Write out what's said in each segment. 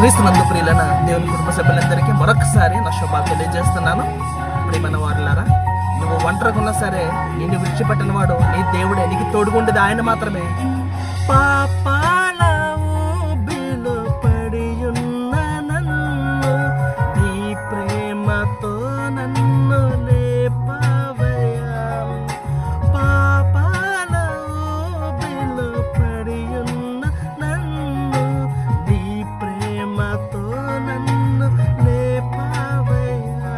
క్రీస్తునందు ప్రియులైన దేవుని కుటుంబ సభ్యులందరికీ మరొకసారి నా శుభాలు తెలియజేస్తున్నాను. ప్రియమైన వారులారా, నువ్వు ఒంటరిగా సరే నిన్ను విడిచిపెట్టిన వాడు నీ దేవుడే, నీకు తోడుగుండేది ఆయన మాత్రమే. పాపాల ఊబిలో పడి ఉన్న నన్ను నీ ప్రేమతో నన్ను లేపవయ్యా. పాపాల ఊబిలో పడి ఉన్న నన్ను నీ ప్రేమతో నన్ను లేపవయ్యా.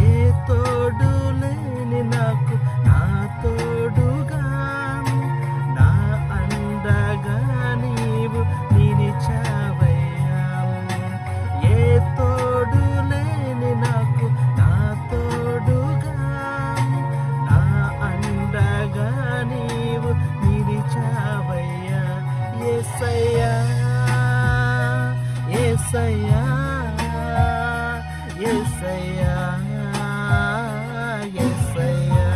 ఏ తోడు లేని నాకు నా తోడుగా, నా అండగా నీవు నిలిచావయ్యా. ఏ తోడు లేని నాకు నా తోడుగా, నా అండగా నీవు నిలిచావయ్యా. యేసయ్యా యేసయ్యా యేసయ్యా యేసయ్యా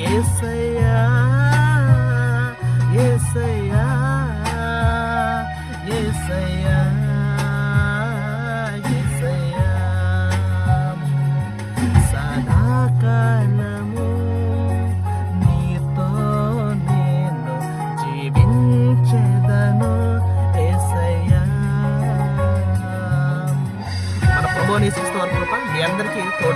యేసయ్యా యేసయ్యా యేసయ్యా యేసయ్యా. సదాకాలము నీతో నేను జీవించెదను యేసయ్యా. మన ప్రభువుని యేసుక్రీస్తు వారి కృప మీ అందరికీ తోడు